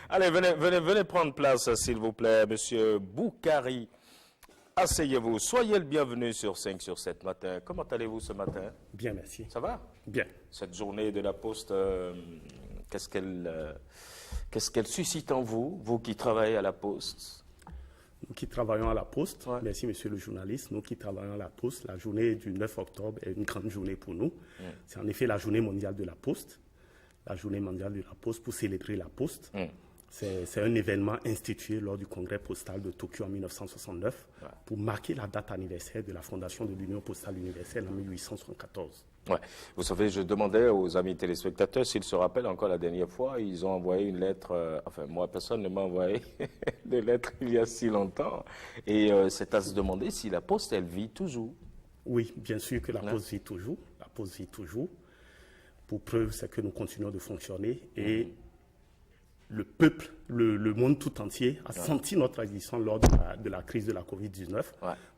Allez, venez prendre place, s'il vous plaît, Monsieur Boukari. Asseyez-vous. Soyez le bienvenu sur 5 sur 7 matin. Comment allez-vous ce matin? Bien, merci. Ça va? Bien. Cette journée de la Poste, qu'est-ce qu'elle suscite en vous, vous qui travaillez à la Poste? Nous qui travaillons à la Poste, Ouais. merci monsieur le journaliste, nous qui travaillons à la Poste, la journée du 9 octobre est une grande journée pour nous. C'est en effet la journée mondiale de la Poste. La journée mondiale de la Poste pour célébrer la Poste. C'est un événement institué lors du congrès postal de Tokyo en 1969 pour marquer la date anniversaire de la fondation de l'Union postale universelle en 1874. Ouais. Vous savez, je demandais aux amis téléspectateurs s'ils se rappellent encore la dernière fois, ils ont envoyé une lettre, enfin moi personne ne m'a envoyé de lettre il y a si longtemps, et c'est à se demander si la Poste, elle vit toujours. Oui, bien sûr que la Poste vit toujours. La Poste vit toujours. Pour preuve, c'est que nous continuons de fonctionner et le peuple, le monde tout entier a senti notre existence lors de la crise de la Covid-19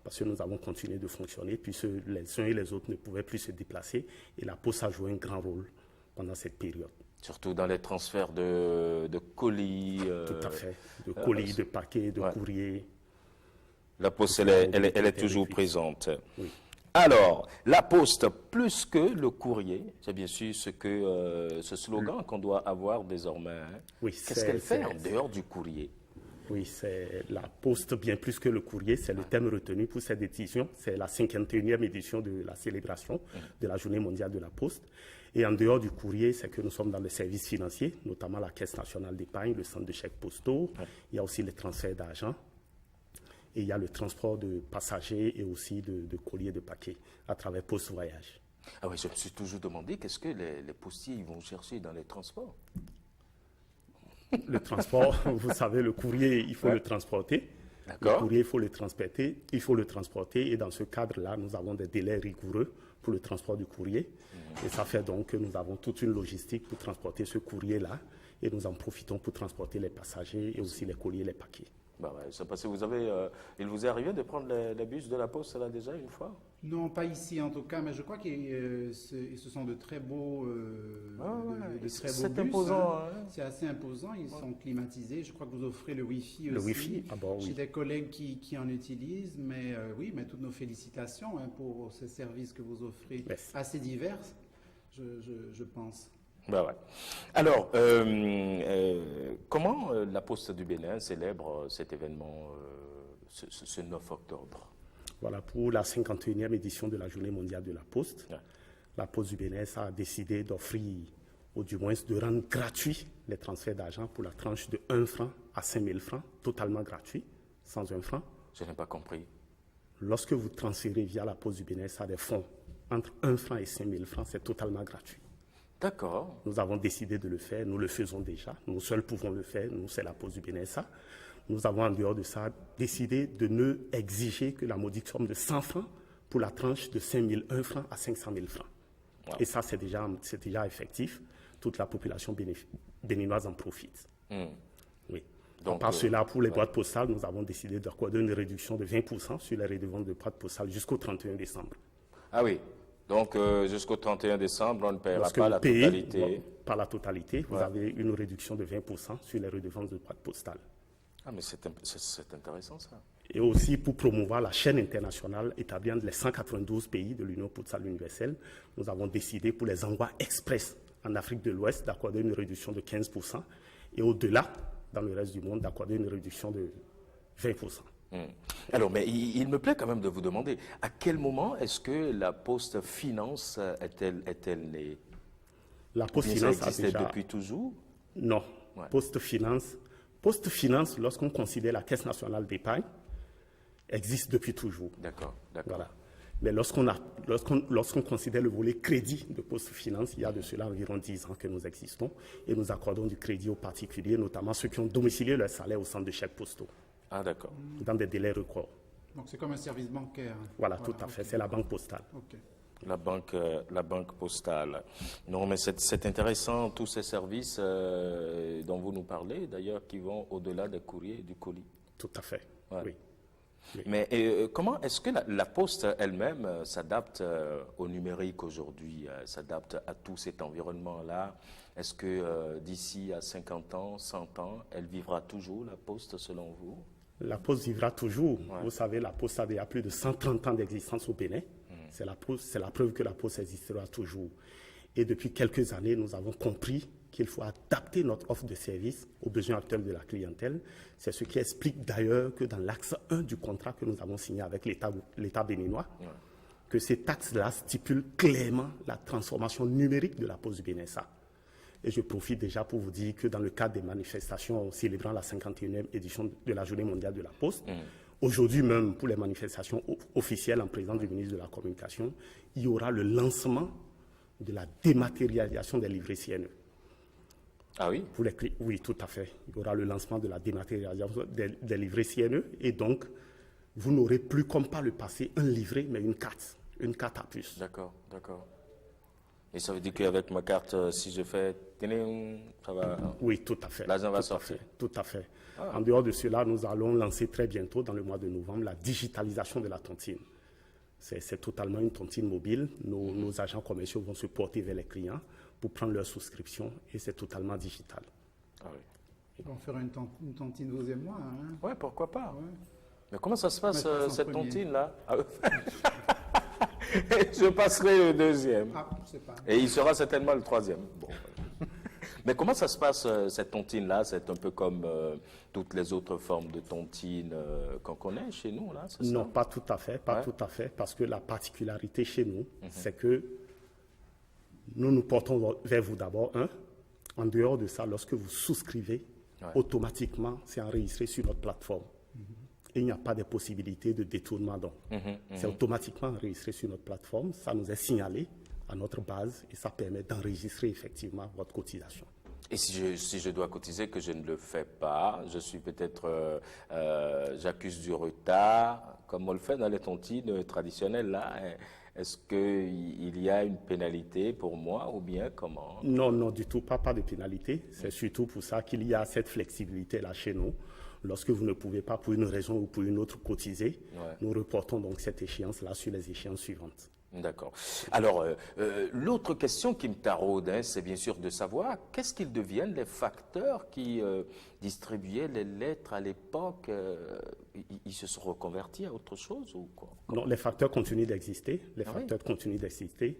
parce que nous avons continué de fonctionner puisque les uns et les autres ne pouvaient plus se déplacer et la Poste a joué un grand rôle pendant cette période. Surtout dans les transferts de colis. Tout à fait, de colis, de paquets, de courriers. La Poste, elle est toujours présente. Oui. Alors, la Poste, plus que le courrier, c'est bien sûr ce slogan qu'on doit avoir désormais. Hein. Oui, qu'est-ce qu'elle fait en dehors du courrier? Oui, c'est la Poste bien plus que le courrier, c'est le thème retenu pour cette édition. C'est la 51e édition de la célébration de la Journée mondiale de la Poste. Et en dehors du courrier, c'est que nous sommes dans les services financiers, notamment la Caisse nationale d'épargne, le centre de chèques postaux. Il y a aussi les transferts d'argent. Et il y a le transport de passagers et aussi de courriers de paquets à travers Poste Voyage. Ah oui, je me suis toujours demandé qu'est-ce que les postiers ils vont chercher dans les transports. Le transport, vous savez, le courrier, il faut le transporter. Le courrier, il faut le transporter. Et dans ce cadre-là, nous avons des délais rigoureux pour le transport du courrier. Et ça fait donc que nous avons toute une logistique pour transporter ce courrier-là. Et nous en profitons pour transporter les passagers et aussi les courriers, les paquets. Bah ouais, c'est parce que il vous est arrivé de prendre les bus de la Poste là déjà une fois? Non, pas ici en tout cas, mais je crois que ce sont de très beaux, c'est bus. imposant. Hein. Hein. C'est assez imposant, ils sont climatisés. Je crois que vous offrez le Wi-Fi Le aussi. Wi-Fi, J'ai des collègues qui en utilisent, mais oui, mais toutes nos félicitations pour ces services que vous offrez, assez divers, je pense. Bah ouais. Alors, comment la Poste du Bénin célèbre cet événement ce 9 octobre? Voilà, pour la 51e édition de la Journée mondiale de la Poste, la Poste du Bénin a décidé d'offrir, ou du moins de rendre gratuit les transferts d'argent pour la tranche de 1 franc à 5 000 francs, totalement gratuit, sans 1 franc. Je n'ai pas compris. Lorsque vous transférez via la Poste du Bénin des fonds entre 1 franc et 5 000 francs, c'est totalement gratuit. D'accord. Nous avons décidé de le faire, nous le faisons déjà, nous seuls pouvons le faire, nous c'est la Poste du Bénin. Nous avons en dehors de ça décidé de ne exiger que la modique somme de 100 francs pour la tranche de 5 001 francs à 500 000 francs. Wow. Et ça c'est déjà effectif, toute la population béninoise en profite. Oui. Donc, à part cela, pour les boîtes postales, nous avons décidé d'accorder une réduction de 20% sur les redevances de boîtes postales jusqu'au 31 décembre. Ah oui. Donc, jusqu'au 31 décembre, on ne paiera pas la totalité. Pas la totalité. Vous avez une réduction de 20% sur les redevances de boîtes postales. Ah, mais c'est intéressant, ça. Et aussi, pour promouvoir la chaîne internationale établie entre les 192 pays de l'Union postale universelle, nous avons décidé pour les envois express en Afrique de l'Ouest d'accorder une réduction de 15% et au-delà, dans le reste du monde, d'accorder une réduction de 20%. Alors, mais il me plaît quand même de vous demander, à quel moment est-ce que la Poste Finance est-elle née? La Poste Finance a déjà... depuis toujours? Non. Poste Finance, lorsqu'on considère la Caisse nationale d'épargne, existe depuis toujours. D'accord. Voilà. Mais lorsqu'on considère le volet crédit de Poste Finance, il y a de cela environ 10 ans que nous existons et nous accordons du crédit aux particuliers, notamment ceux qui ont domicilié leur salaire au centre de chèques postaux. Ah, d'accord. Dans des délais records. Donc c'est comme un service bancaire. Voilà, tout à fait. C'est la banque postale. Okay. La banque postale. Non, mais c'est intéressant, tous ces services dont vous nous parlez, d'ailleurs, qui vont au-delà des courriers et du colis. Tout à fait, oui. Oui. Mais comment est-ce que la Poste elle-même s'adapte au numérique aujourd'hui, s'adapte à tout cet environnement-là? Est-ce que d'ici à 50 ans, 100 ans, elle vivra toujours, la Poste, selon vous? La Poste vivra toujours. Ouais. Vous savez, la Poste a déjà plus de 130 ans d'existence au Bénin. C'est la preuve que la Poste existera toujours. Et depuis quelques années, nous avons compris qu'il faut adapter notre offre de service aux besoins actuels de la clientèle. C'est ce qui explique d'ailleurs que dans l'axe 1 du contrat que nous avons signé avec l'État béninois, que cet axe-là stipule clairement la transformation numérique de la Poste du Bénin-SA. Et je profite déjà pour vous dire que dans le cadre des manifestations célébrant la 51e édition de la Journée mondiale de la Poste, aujourd'hui même, pour les manifestations officielles en présence du ministre de la Communication, il y aura le lancement de la dématérialisation des livrets CNE. Ah oui? Oui, tout à fait. Il y aura le lancement de la dématérialisation des livrets CNE et donc vous n'aurez plus, comme par le passé, un livret, mais une carte à puce. D'accord, d'accord. Et ça veut dire qu'avec ma carte, si je fais, ça va... Oui, tout à fait. L'argent va sortir. Tout à fait. Ah. En dehors de cela, nous allons lancer très bientôt, dans le mois de novembre, la digitalisation de la tontine. C'est totalement une tontine mobile. Nos agents commerciaux vont se porter vers les clients pour prendre leur souscription et c'est totalement digital. Ah oui. Ils vont faire une tontine, vous et moi. Hein? Ouais, pourquoi pas. Ouais. Mais comment ça se passe, cette premier. tontine-là? Je passerai le deuxième. Ah, je sais pas. Et il sera certainement le troisième. Bon, voilà. Mais comment ça se passe, cette tontine-là? C'est un peu comme toutes les autres formes de tontine qu'on connaît chez nous, là, c'est ça? Non, pas tout à fait, Ouais. tout à fait, parce que la particularité chez nous, c'est que nous nous portons vers vous d'abord, en dehors de ça, lorsque vous souscrivez, automatiquement, c'est enregistré sur notre plateforme. Et il n'y a pas de possibilité de détournement. Donc, c'est automatiquement enregistré sur notre plateforme, ça nous est signalé à notre base et ça permet d'enregistrer effectivement votre cotisation. Et si je dois cotiser, que je ne le fais pas, je suis peut-être, j'accuse du retard, comme on le fait dans les tontines traditionnelles, là. Est-ce qu'il y a une pénalité pour moi ou bien comment? Non, non, du tout, pas de pénalité. C'est surtout pour ça qu'il y a cette flexibilité-là chez nous. Lorsque vous ne pouvez pas, pour une raison ou pour une autre, cotiser, nous reportons donc cette échéance-là sur les échéances suivantes. D'accord. Alors, l'autre question qui me taraude, c'est bien sûr de savoir qu'est-ce qu'ils deviennent les facteurs qui distribuaient les lettres à l'époque. Ils se sont reconvertis à autre chose ou quoi? Non, les facteurs continuent d'exister. Facteurs continuent d'exister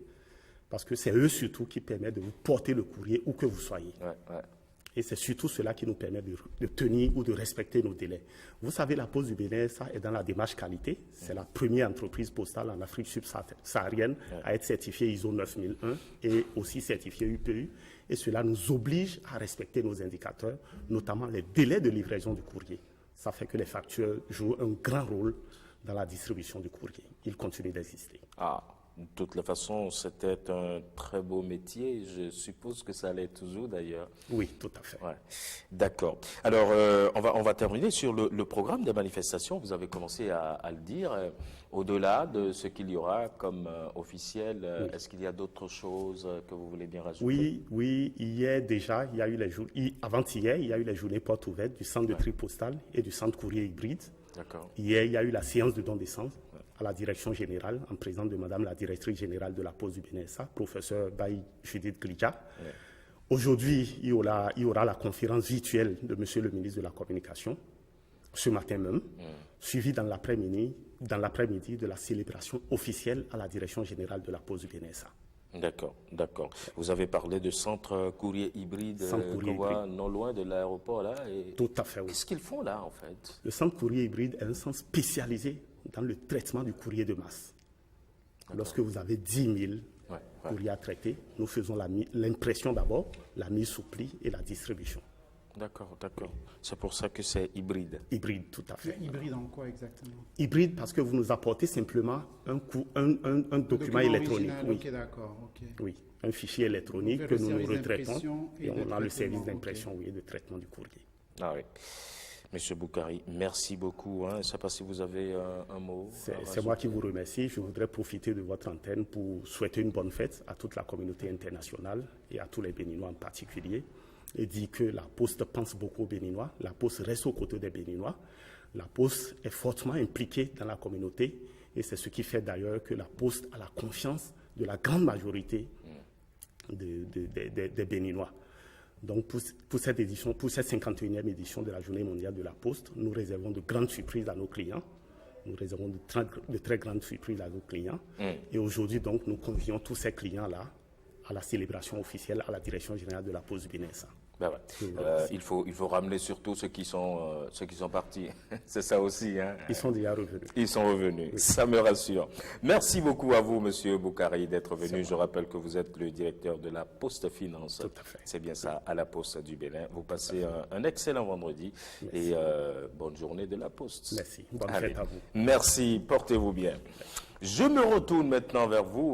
parce que c'est eux surtout qui permettent de vous porter le courrier où que vous soyez. Et c'est surtout cela qui nous permet de tenir ou de respecter nos délais. Vous savez, la Poste du Bénin, ça est dans la démarche qualité. C'est la première entreprise postale en Afrique subsaharienne à être certifiée ISO 9001 et aussi certifiée UPU. Et cela nous oblige à respecter nos indicateurs, notamment les délais de livraison du courrier. Ça fait que les factures jouent un grand rôle dans la distribution du courrier. Ils continuent d'exister. Ah. De toute la façon, c'était un très beau métier. Je suppose que ça l'est toujours d'ailleurs. Oui, tout à fait. Ouais. D'accord. Alors, on va terminer sur le programme des manifestations. Vous avez commencé à le dire. Au-delà de ce qu'il y aura comme officiel, est-ce qu'il y a d'autres choses que vous voulez bien rajouter? Oui. Hier déjà, il y a eu les jours. Avant-hier, il y a eu les journées portes ouvertes du centre de tri postal et du centre courrier hybride. D'accord. Hier, il y a eu la séance de don d'essence à la direction générale, en présence de Madame la directrice générale de la Poste du Bénin-SA, professeur Baye Judith Glidja. Aujourd'hui, il y aura la conférence virtuelle de Monsieur le ministre de la Communication, ce matin même, suivie dans l'après-midi de la célébration officielle à la direction générale de la Poste du Bénin-SA. D'accord. Vous avez parlé de centre courrier hybride, non loin de l'aéroport là. Tout à fait, oui. Qu'est-ce qu'ils font là en fait? Le centre courrier hybride est un centre spécialisé dans le traitement du courrier de masse. Lorsque vous avez 10 000 courriers à traiter, nous faisons l'impression d'abord, la mise sous pli et la distribution. D'accord. C'est pour ça que c'est hybride. Hybride, tout à fait. Hybride en quoi exactement? Hybride parce que vous nous apportez simplement un document électronique. Oui. Ok, d'accord. Oui, un fichier électronique que nous retraitons et on a le service d'impression et de traitement du courrier. Ah oui. Monsieur Boukari, merci beaucoup. Je ne sais pas si vous avez un mot. C'est moi qui vous remercie. Je voudrais profiter de votre antenne pour souhaiter une bonne fête à toute la communauté internationale et à tous les Béninois en particulier. et dit que la Poste pense beaucoup aux Béninois, la Poste reste aux côtés des Béninois, la Poste est fortement impliquée dans la communauté et c'est ce qui fait d'ailleurs que la Poste a la confiance de la grande majorité des Béninois. Donc pour cette édition, pour cette 51e édition de la Journée mondiale de la Poste, nous réservons de grandes surprises à nos clients. Nous réservons de très grandes surprises à nos clients. Et aujourd'hui, donc, nous convions tous ces clients-là à la célébration officielle à la Direction générale de la Poste du Bénin-SA. Ben ouais. Il faut ramener surtout ceux qui sont partis. C'est ça aussi. Hein? Ils sont déjà revenus. Ils sont revenus. Oui. Ça me rassure. Merci beaucoup à vous, Monsieur Boukari, d'être venu. Je rappelle que vous êtes le directeur de la Poste Finance. Tout à fait. C'est bien ça, à la Poste du Bénin. Vous passez un excellent vendredi. Merci. Et bonne journée de la Poste. Merci. Bonne fête à vous. Merci. Portez-vous bien. Je me retourne maintenant vers vous.